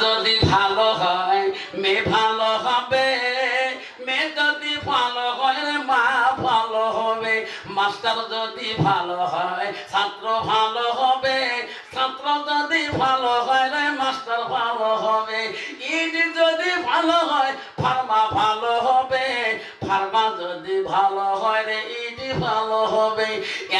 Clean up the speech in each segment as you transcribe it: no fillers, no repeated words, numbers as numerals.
যদি ভালো হয় মেয়ে ভালো হবে, মেয়ে যদি ভালো হয় মা ভালো হবে, মাস্টার যদি ভালো হয় ছাত্র ভালো হবে, ছাত্র যদি ভালো হয় রে মাস্টার ভালো হবে, ইট যদি ভালো হয় ফার্মা ভালো হবে, ফার্মা যদি ভালো হয় রে ইট ভালো হবে।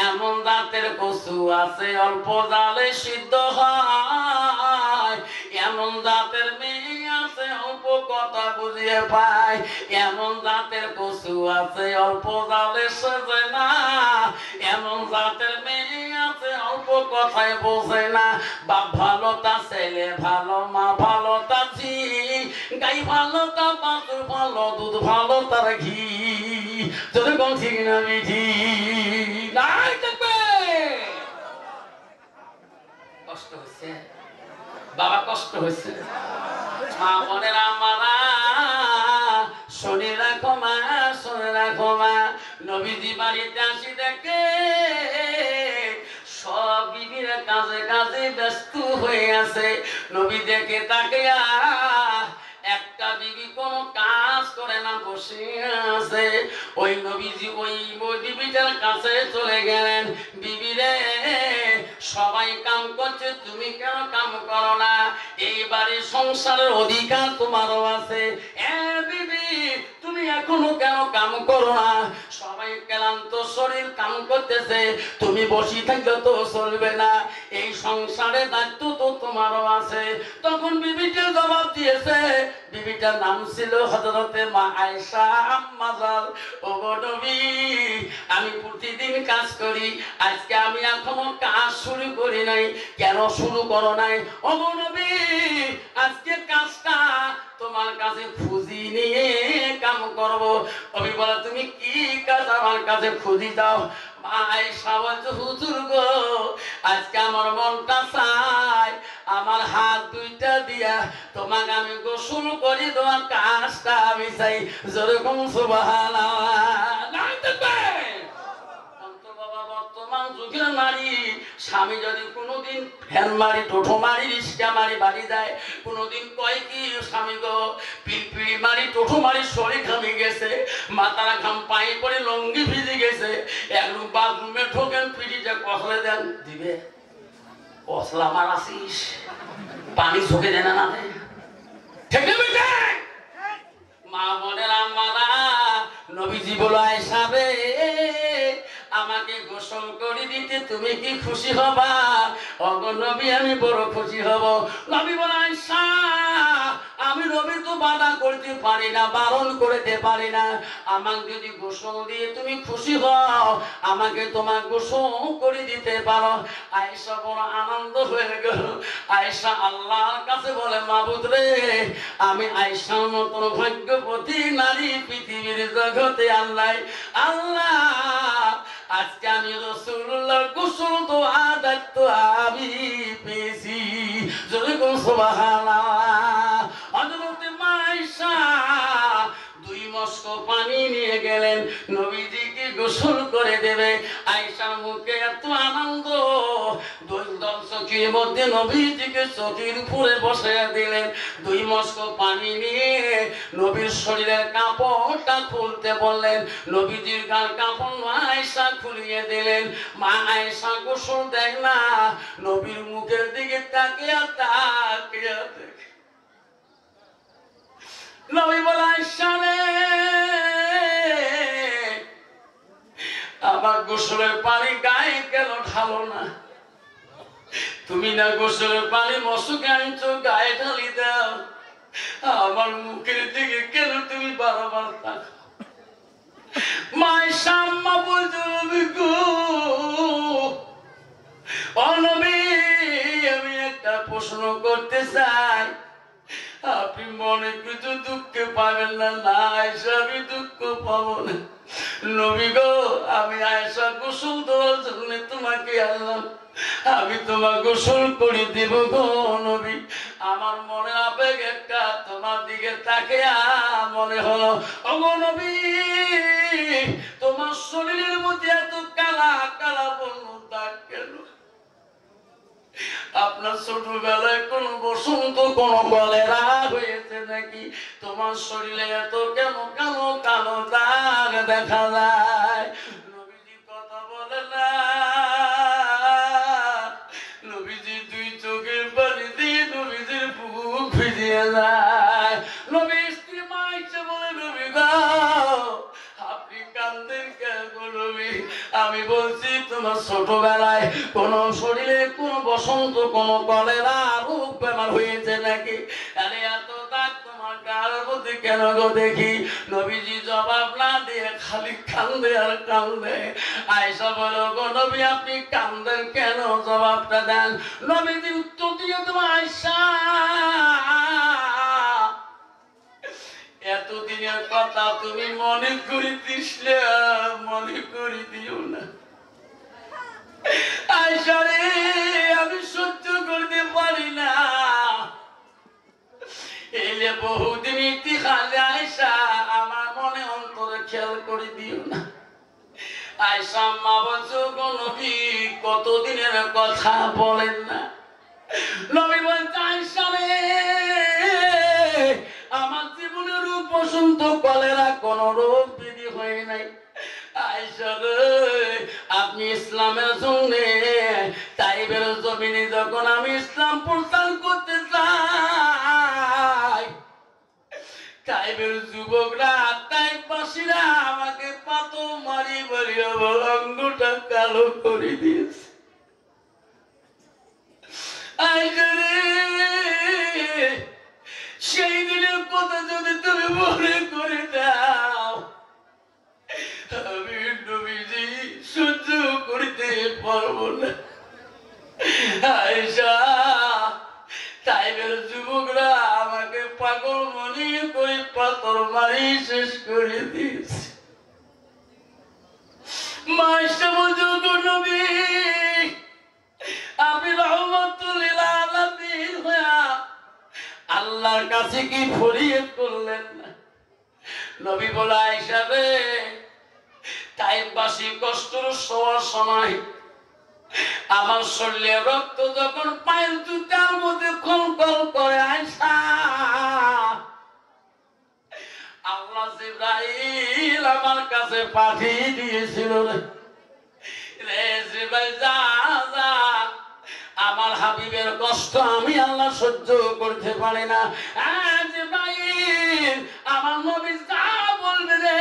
এমন জাতের কচু আছে অল্প জালে সিদ্ধ হয়, এমন জাতের মেয়ে আছে অল্প কথা বুঝিয়ে পায়, এমন জাতের কচু আছে অল্প জালে সেজে না, এমন জাতের মেয়ে আছে অল্প কথায় বোঝে না। বাপ ভালো তা ছেলে ভালো, মা ভালো তা ঝি, গাই ভালো তা বাছুর ভালো, দুধ ভালো তার ঘি। যদি কোন ঠিক না মিঠি নাই থাকবে। কষ্ট হচ্ছে বাবা, কষ্ট হচ্ছে। মা বোনের আমারা শুনে রাখো মা, শুনে রাখো মা, নবীজি বাড়িতে আসি দেখে সব বিবিরা কাজে কাজে ব্যস্ত হয়ে আছে। নবী দেখে তাকে একটা বিবি কোন কাজ করে না, বসে আছে। ওই নবীজি ওই বিবিটার কাছে চলে গেলেন, বিবি রে সবাই কাম করছে, তুমি কেন কাম করো না? এইবারে সংসারের অধিকার তোমারও আছে। বিবি তুমি এখনো কেন কাম করো না? সবাই ক্লান্ত শরীর কাম করতেছে, তুমি বসে থাকলে তো চলবে না, এই সংসারের দায়িত্ব তো তোমারও আছে। তখন বিবিটা জবাব দিয়েছে, বিবিটার নাম ছিল হযরতে মা আয়েশা আম্মা জান। ও নবী আমি প্রতিদিন কাজ করি, আজকে আমি এখনো কাজ শুরু করি নাই। কেন শুরু করো নাই? ও নবী আজকে কাজটা তোমার কাছে খুঁজি নিয়ে কাম করব। নবী বলে তুমি কি কাজ আমার কাছে খুঁজি দাও? মা আয়েশা বলছে হুজুর গো আজকে আমার মনটা চায় আমার হাত দুইটা দিয়া তোমাকে আমি গোসল করি, তোমার কাজটা আমি চাই। যেরকম সুবহানাল্লাহ। বর্তমান যুগের নারী স্বামী যদি কোনোদিন ফ্যান মারি, টোটো মারি, রিক্সা মারি বাড়ি যায়, কোনোদিন কয় কি স্বামী গো পিড়ি মারি, টোটো মারি, শরীর ঘামে গেছে, মাথার ঘাম পায়ে পড়ে লঙ্গি ভিজে গেছে, একদম বাথরুমে ঢোকেন, পিড়িটা কসলে দেন, দিবে কসলা মারাছিস, পানি ঝোঁকে দেন না দেয়। ঠিক না? মা বোনের আমারা নবীজি বলো আয়েশা রে আমাকে গোসল করে দিতে তুমি কি খুশি হবা? ওগো নবী আমি বড় খুশি হব। নবী বলে আয়েশা আমি নবী তো বাধা করতে পারি না, বারণ করতে পারি না, আমাকে যদি গোসল দিয়ে তুমি খুশি হও আমাকে তোমার গোসল করে দিতে পারো। আয়েশা বড় আনন্দ হয়ে গেল। আয়েশা আল্লাহর কাছে বলে মাবুদ রে আমি আয়েশার মতন ভাগ্যবতী নারী পৃথিবীর জগতে আল্লাহ আল্লাহ আজকে আমি রাসূলুল্লাহর গোসল তো আদাত আমি পেয়েছি। জোরে কোন সুবহানাল্লাহ। হযরত মা আয়েশা 2 মস্ক পানি নিয়ে গেলেন, নবীজিকে গোসল করে দেবে। আয়েশার মুখে এত আনন্দ, 2 চোখের মধ্যে নবীজিকে চোখের উপরে বসিয়ে দিলেন। 2 মস্ক পানি নিয়ে নবীর শরীরের কাপড়টা খুলতে বললেন, নবীজির গার কাপড় আয়েশা খুলিয়ে দিলেন। মা আয়েশা গোসল দেয় না, নবীর মুখের দিকে তাকিয়ে তাকিয়ে দেখে। নবী বলে আয়েশা রে আমার গোসলের পানি গায়ে কেন ঢালো না? তুমি না গোসলের পানি মশকে আনছো, গায়ে ঢালি দাও, আমার মুখের দিকে কেন তুমি বারবার তাকাও? মা আয়েশা আম্মা বলছো নবী গো ও নবী আমি একটা প্রশ্ন করতে চাই, আপনি মনে কিছু দুঃখ পাবেন না? না আয়েশা আমি দুঃখ পাবো না। নবী গো আমি আয়েশা গোসল দেওয়ার জন্য তোমাকে আনলাম, আমি তোমার গোসল করে দেব গো নবী। আমার মনে আবেগ একটা তোমার দিকে তাকিয়ে মনে হলো ও গো নবী তোমার শরীরের মধ্যে এত কালা কালা বলল দাগ কেন? আপনার ছোটবেলায় কোন বসন্ত কোন কলেরা হয়েছে নাকি? তোমার শরীরে এত কেন কালো কালো দাগ দেখা যায়? নবীজি কথা বলে না। নবীজি দুই চোখের পানি দিয়ে নবীজির বুক ভিজিয়ে যায়। নবী স্ত্রী মা ইচ্ছে বলে, নবী গো আপনি কান্দেন কেন নবী? আমি বলছি তোমার ছোটবেলায় কোন শরীরে কোন বসন্ত কোন কলেরা রোগ বেমার হয়েছে নাকি? আরে এত দাগ তোমার গার মধ্যে কেন গো দেখি? নবীজি জবাব না দিয়ে খালি কান্দে আর কান্দে। আয়েশা বলো, গো নবী আপনি কান্দেন কেন? জবাবটা দেন। নবীজি উত্তর দিয়ে তোমার, আয়েশা এতদিনের কথা তুমি মনে করে দিসলে মনে করে দিও না। আয়েশা রে আমি সহ্য করতে পারি না। এলে বহুদিন ইতিহাসে আয়েশা আমার মনে অন্তরে খেয়াল করে দিও না। আয়েশা মা বলছো, গো নবী কতদিনের কথা বলেন না? নবী বলছে, আয়েশা রে আমার জীবনে রোগ বসন্ত কলেরা কোন রোগ বিধি হয় নাই। আয়েশা রে আপনি ইসলামের জন্য তাইবের জমিনে যখন আমি ইসলাম প্রচার করতে যাই, তাইবের যুবকরা তাইবাসীরা আমাকে পাথর মারি মারি আমার অঙ্গটা কালো করে দিয়েছে। আয়েশা রে সেই দিনের কথা যদি তুমি মনে করে দাও, আমি নবীজি সহ্য করতে পারবো না। আয়েশা তাইবের যুবকরা আমাকে পাগল মনে করে পাথর মারি শেষ করে দিয়েছে। মায়েশা বলছো, গো নবী আপনি রহমতুল লিল আলামিন হইয়া আল্লাহর কাছে কি ফরিয়াদ করলেন না? নবী বলে, আয়েশা রে তাইবাসী কষ্টের সবার সময় আমার শরীরে রক্ত যখন পায়ের জুতার মধ্যে খলখল করে, আয়েশা আল্লাহ জিবরাইল আমার কাছে পাঠিয়ে দিয়েছিল রে জিবরাইল যা যা আমার হাবিবের কষ্ট আমি আল্লাহ সহ্য করতে পারি না। জিবরাইল আমার নবী যা বলবে রে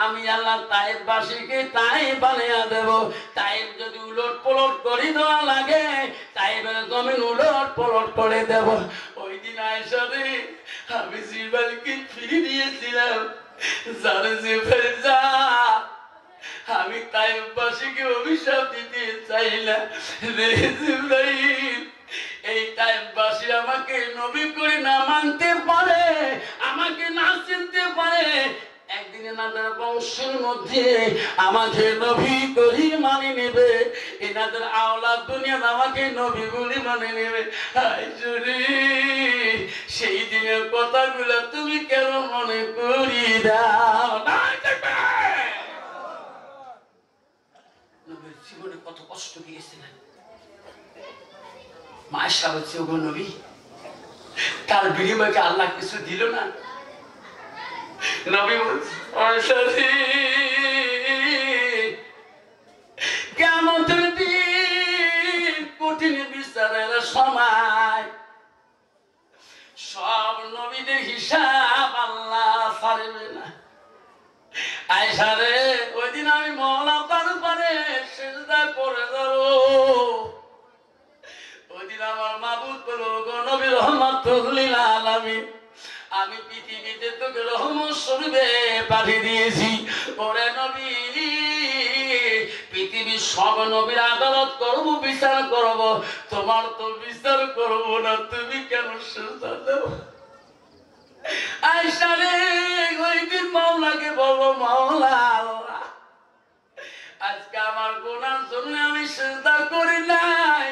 আমি আল্লাহ তাইবাসীকে তাই বানিয়ে দেব। তাইব যদি উলট পলট করে দেওয়া লাগে তাইবের জমিন উলট পলট করে দেব। ওই দিন আয়েশা রে আমি জিবরাইলকে ফিরে দিয়েছিলাম, জানে জিবরাইল যা আমি তাইবাসীকে অভিশাপ দিতে চাই না রে জিবরাইল। এই তাইবাসী আমাকে নবী করে না মানতে পারে, আমাকে না চিনতে পারে, একদিন এনাদের বংশের মধ্যে আমাকে নবী করি মানে নেবে, এনাদের আওলাদ দুনিয়া আমাকে নবী বলে মানে নেবে। সেই দিনের কথাগুলো তুমি কেন মনে করি দাও? নবীর জীবনে কত কষ্ট গিয়েছিলেন। মায়েশা হচ্ছে, ওগো নবী তার বিনিময়ে আল্লাহ কিছু দিল না? নবী বলছে, কিয়ামতের দিন কঠিন বিচারের সময় সব নবীদের হিসাব আল্লাহ ছাড়বে না। আয়েশা রে ওই দিন আমি মওলা তার উপরে সিজদা করে যাব। ওই দিন আমার মাবুদ বলো, গো নবী রহমাতুল লিল আলামিন আমি পৃথিবীতে তোকে রহমত স্বরূপে পাঠিয়ে দিয়েছি। ওরে নবী পৃথিবীর সব নবীর আদালত করব, বিচার করব, তোমার তো বিচার করব না, তুমি কেন সিজদা দাও? আয়েশা রে ওই দিন মাওলাকে বলবো, মাওলা আজকে আমার গুনার জন্য আমি সিজদা করি নাই,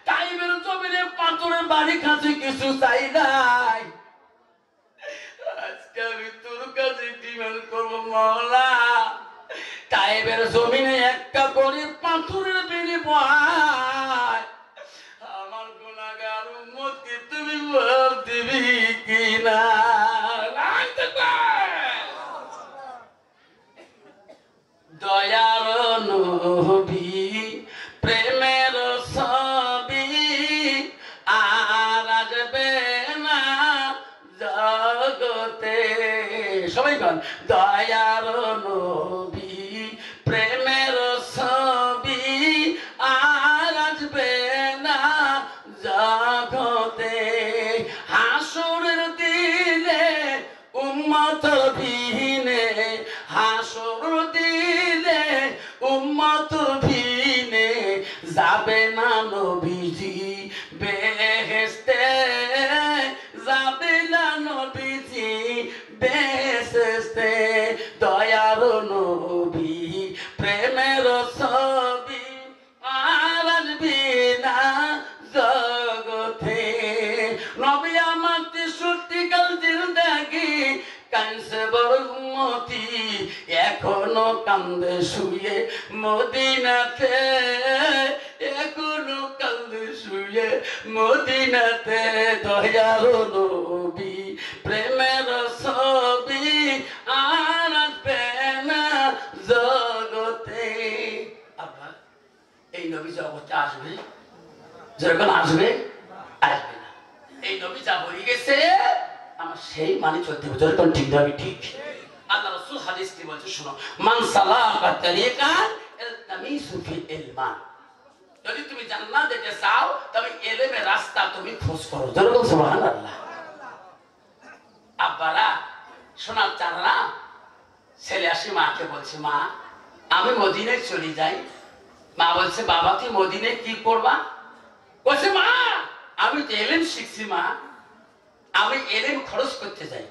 তাইবের জমিনে পাথরের বাড়ি কাছে কিছু চাই নাই, আজকে আমি তোর কাছে ডিমান্ড করবো মাওলা তাইবের জমিনে একটা করে পাথরের বিনিময় আমার জবাব দিবি কিনা? দয়ার নবী প্রেমের ছবি আর আসবে না জগতে। সবাই বল, দয়ার নবী প্রেমের ছবি আর আসবে না জগতে। হাসুরের দিনে উম্মত বিহীনে, হাসুর দিনে উম্মত বিহীনে যাবে না নবীজি বেহেশতে, যাবে না নবীজি বেহেশতে। দয়ার নবী প্রেমের ছবি আর আসবে না জগতে। নবী আমার 63 কাল জিন্দেগি কাঁদছে বড় উম্মতি, এখনো কান্দে শুয়ে মদিনাতে, এখনো কান্দে শুয়ে মদিনাতে। দয়ার নবী প্রেমের ছবি আর আসবে না জগতে। আবার এই নবী জগতে আসবে, যখন আসবে আসবে না, এই নবী যা বলে গেছে আমার সেই মানে চলতে হবে। যখন ঠিক যাবে ঠিক। আল্লাহ রাসূল হাদিস কি বলছে শোনো, মান সালাকা তারিকান ইলতামিসু ফিল ইলমান। যদি তুমি জান্নাত যেতে চাও তবে ইলমের রাস্তা তুমি খোঁজ করো। যেরকম সুবহানাল্লাহ। আব্বারা শোনার চাররা ছেলে আসি মাকে বলছে, মা আমি মদিনায় চলে যাই। মা বলছে, বাবা তুই মদিনায় কি করবা? বলছে, মা আমি তো ইলম শিখছি মা, আমি ইলম খরচ করতে যাই।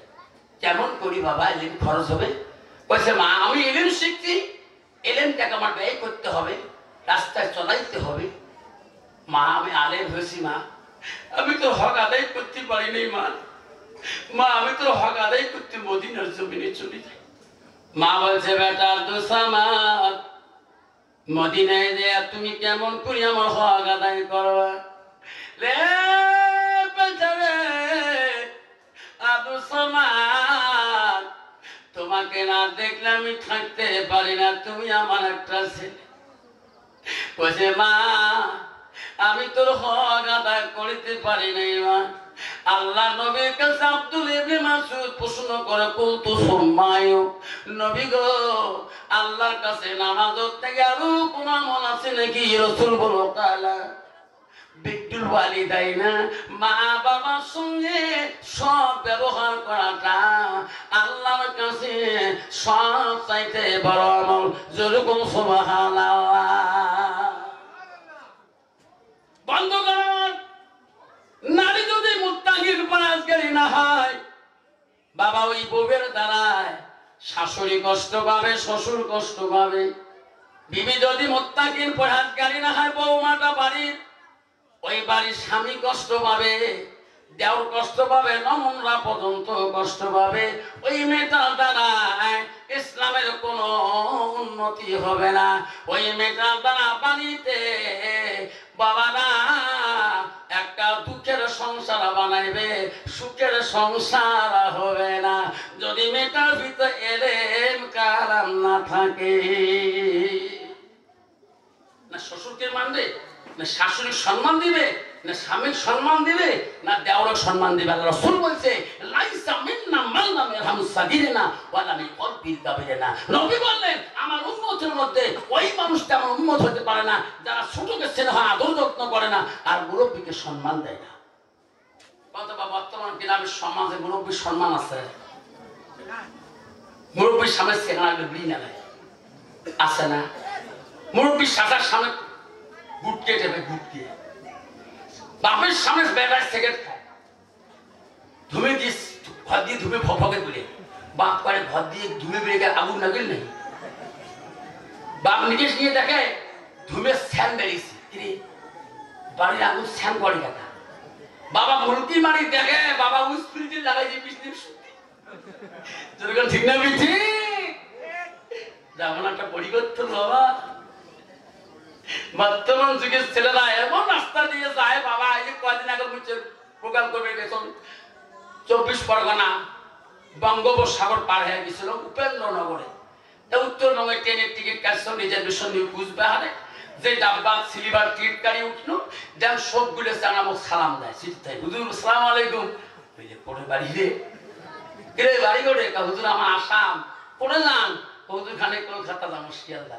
কেমন করি বাবা ইলম খরচ হবে? বলছে, মা আমি ইলম শিখছি, ইলমটাকে আমার ব্যয় করতে হবে, রাস্তায় চলাইতে হবে। মা আমি আলেম হয়েছি মা, আমি তো হক আদায় করতে পারিনি মা, মা আমি তো হক আদায় করতে মদিনার জমিনে চলে যাই। মা বলছে, বেটা দোসামাত মদিনায় দেয়া তুমি কেমন করি আমার হক আদায় করবা? রে বেচারে আবু সামাদ, তোমাকে না দেখলে আমি থাকতে পারি না, তুমি আমার একটা ছেলে। বলছে, মা আমি তোর হক আদায় করিতে পারি নাই মা। আল্লাহ নবীর কাছে আব্দুল ইবনে মাসউদ প্রশ্ন করে, কুলতু সুম্মায়ু, নবী গো আল্লাহর কাছে নামাজের থেকে আরো কোন আমল আছে নাকি? রাসূল বলো, কালা বিদ্যুল ওয়ালিদাইনা, মা বাবার সঙ্গে সব ব্যবহার করাটা আল্লাহর কাছে সব চাইতে বড় আমল। যেরকম সুবহানাল্লাহ। বন্ধ করুন। নারী যদি মুত্তাকির পরহেজগারী না হয়, বাবা ওই বউয়ের দ্বারায় শাশুড়ি কষ্ট পাবে, শ্বশুর কষ্ট পাবে। বিবি যদি মুত্তাকির পরহেজগারী না হয়, বউমাটা বাড়ির ওই বাড়ির স্বামী কষ্ট পাবে, দেওর কষ্ট পাবে, নমনরা পর্যন্ত কষ্ট পাবে। ওই মেয়েটার দ্বারা ইসলামের কোনো উন্নতি হবে না। ওই মেয়েটার দ্বারা বাড়িতে বাবারা একটা দুঃখের সংসার বানাইবে, সুখের সংসার হবে না যদি মেয়েটার ভিতরে এলেম কালাম না থাকে। না শ্বশুরকে মানবে, না শাশুড়ির সম্মান দিবে, না স্বামীর সম্মান দিবে, না দেওয়ার সম্মান দিবে। আল্লাহ রাসূল বলছে, লাইসা মিন্না মান লাম ইয়ারহাম সাগীরানা ওয়া লাম ইউকাব্বির কাবীরানা। নবী বললেন, আমার উম্মতের মধ্যে ওই মানুষটা আমার উম্মত হতে পারে না যারা ছোটকে স্নেহ আদর যত্ন করে না আর মুরব্বীকে সম্মান দেয় না। অথবা বর্তমান গ্রামের সমাজে মুরব্বীর সম্মান আছে? মুরব্বীর সামনে স্নেহ বিড়ি নেয় আছে না? মুরব্বীর শাসার সামনে গুটকে দেবে, গুটকে বাপের সামনে বেড়ায় সিগারেট খায়, ধুমে দিয়ে ঘর দিয়ে ধুমে ফকে তুলে, বাপ করে ঘর দিয়ে ধুমে বেড়ে গেলে আগুন লাগিল নেই। বাপ নিকেশ নিয়ে দেখে ধুমে স্যান বেরিয়েছে, কিরে বাড়ির আগুন স্যান করে দেখা। বাবা মুরগি মারি দেখে বাবা উস্পিরিতে লাগাই দিয়ে বিষ্ণু শুনতে। যেরকম ঠিক না বিঠি? যেমন একটা পরিবর্তন বাবা। বর্তমান যুগের ছেলেরা এমন রাস্তা দিয়ে যায় বাবা, এই যে কদিন আগে প্রোগ্রাম করবে গেছেন 24 পরগনা বঙ্গোপসাগর পার হয়ে গেছিল উপেন্দ্রনগরে। উত্তরবঙ্গে ট্রেনের টিকিট কাটছিল রিজার্ভেশন নিয়ে কুচবিহারে, যে ডাব্বা সিলভার টিকিট কাটি উঠলো দেন সবগুলো আমাকে সালাম দেয় সিটে, হুজুর সালাম আলাইকুম। পরে বাড়ি রে রে বাড়ি করে হুজুর আমার আসাম পড়ে যান, হুজুর খানে কলকাতা যাবো শিয়ালদা।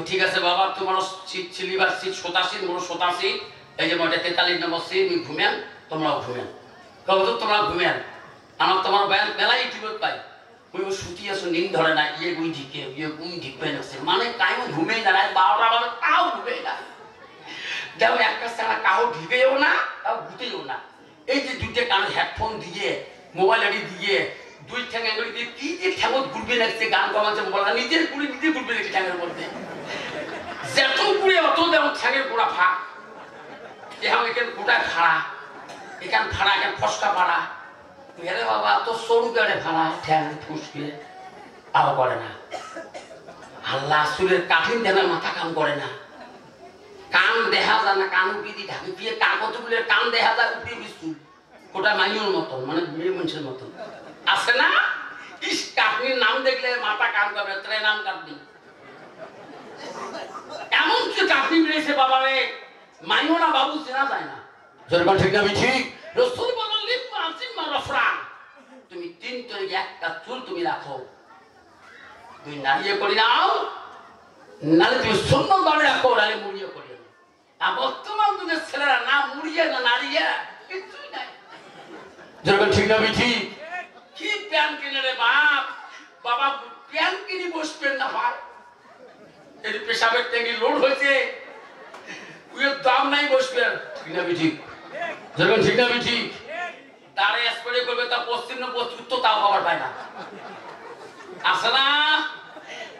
ঠিক আছে বাবা, তোমার সিট সিলিভার সিট 87 বড় 87, এই যে মধ্যে 43 নম্বর সিট, তুমি ঘুমেন, তোমরাও ঘুমেন। হুজুর তোমরা ঘুমেন, আমার তোমার মেলায় টিকিট পাই, ওই সুতি আছো নিন ধরে না, ইয়ে গুই ঢিকে ইয়ে গুই ঢিকবে লাগছে, মানে টাইম ঘুমেই না, 12টা বাজে তাও ঘুমেই না। দেখো একটা ছাড়া কাউ ঢিকেও না তাও ঘুটেও না। এই যে দুইটা কানে হেডফোন দিয়ে মোবাইল আড়ি দিয়ে দুই ঠ্যাং এগুলি দিয়ে কি যে ঠ্যাঙত ঘুরবে লাগছে, গান কমাচ্ছে মোবাইল নিজের কুড়ি নিজে ঘুরবে লাগছে ঠ্যাঙের মধ্যে, যেত কুড়ে অত যেমন ঠ্যাঙের গোড়া ফাঁক, এখন এখানে গোটা ফাড়া, এখানে ফাড়া, এখানে ফসকা ফাড়া। আরে বাবা তো সরু গাড়ে ফাড়া ঠ্যাং ফুসকে আরো করে না। আল্লাহ চুলের কাঠিন দেনা মাথা কাম করে না, কান দেখা যায় না, কান উঠি দিয়ে ঢাকি দিয়ে কাগজগুলোর কান দেখা যায় উঠি বিস্তু ওটা মাইনুর মতন, মানে মেয়ে মানুষের মতন আছে না। ইস কাটনির নাম দেখলে মাথা কাম করবে, তাই নাম কাটনি এমন কি কাটনি মিলেছে বাবা রে, মাইনো না বাবু চেনা যায় না। যেরকম ঠিক না ঠিক রসুল বলেন লিপ্পা আসিমা রফরা, তুমি 3 তরিকে একটা চুল তুমি রাখো, তুমি নাড়িয়ে করি নাও, নালে তুমি সুন্নত ভাবে রাখো, নালে মুড়িয়ে করি। আর বর্তমান যুগের ছেলেরা না মুড়িয়ে না নাড়িয়ে কিছুই নাই। যেরকম ঠিক না ঠিক কি প্যান কিনে রে বাপ, বাবা প্যান কিনে বসবেন না ভাই, এই পেশাবের ট্যাঙ্কি লোড হয়েছে, ওর দাম নাই বসবেন, ঠিক না ঠিক? যেরকম ঠিক না ঠিক দাঁড়িয়ে স্প্রে করবে তা পশ্চিম না পশ্চিম উত্তর তাও খবর পায় না, আছে না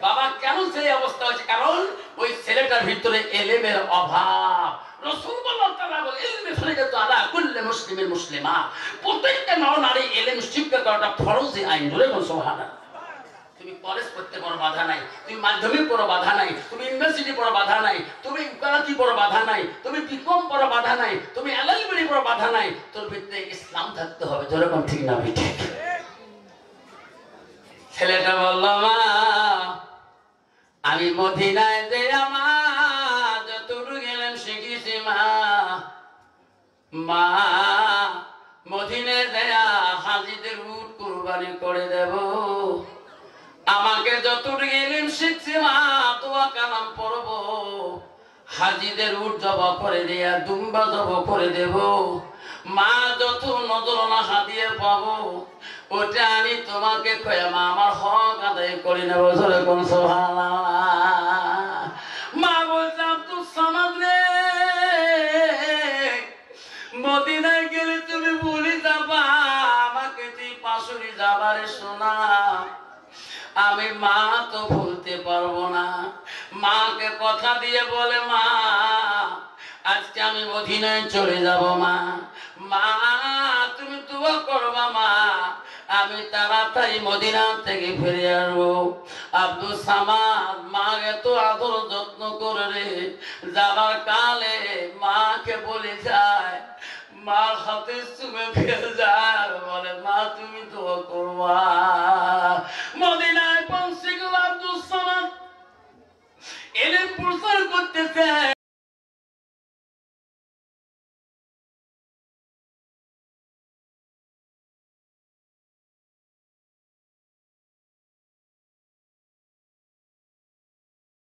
বাবা? কেন সেই অবস্থা হয়েছে? কারণ ওই ছেলেটার ভিতরে এলেমের অভাব। রাসূল বলেন ইলমে ফরিদাত আলা কুল্লি মুসলিমিন মুসলিমা, প্রত্যেকটা নারী ইলম শিক্ষা করাটা ফরজে আইন। ধরে বল সুবহানাল্লাহ। তুমি কলেজ পড়তে বড় বাধা নাই, তুমি মাধ্যমিক পড়ো বাধা নাই, তুমি ইউনিভার্সিটি পড়ো বাধা নাই, তুমি উকালতি পড়ো বাধা নাই, তুমি বিকম পড়ো বাধা নাই, তুমি এলএলবি পড়ো বাধা নাই, তোর ভিতরে ইসলাম থাকতে হবে। যেরকম ঠিক না ঠিক? ছেলেটা বলল মা আমি মদিনায় যে আমার যতটুকু গেলেন শিখেছি মা, মা মদিনায় দেয়া হাজিদের উট কুরবানি করে দেব, আমাকে যতটুকু ইলম শিখছি মা দোয়া কালাম পড়ব, হাজিদের উট জবা করে দেয়া দুম্বা জবা করে দেব, মা যত নজরানা হাদিয়ে পাবো ওটা আমি তোমাকে কয়ে মা আমার হক আদায় করে নেব। ধরে কোন সুবহানাল্লাহ। মা বলছে আব্দুল সামাদ রে, মদিনায় গেলে তুমি ভুলে যাবা, আমাকে তুই পাশুরি যাবারে শোনা, আমি মা তো ভুলতে পারবো না। মাকে কথা দিয়ে বলে মা আজকে আমি মদিনায় চলে যাব মা, মা তুমি দোয়া করবা মা আমি তাড়াতাড়ি মদিনা থেকে ফিরে আসবো। আব্দুল সামাদ মাকে তো আদর যত্ন করে রে, যাবার কালে মাকে বলে যায়, মার হাতে চুমে ফেলে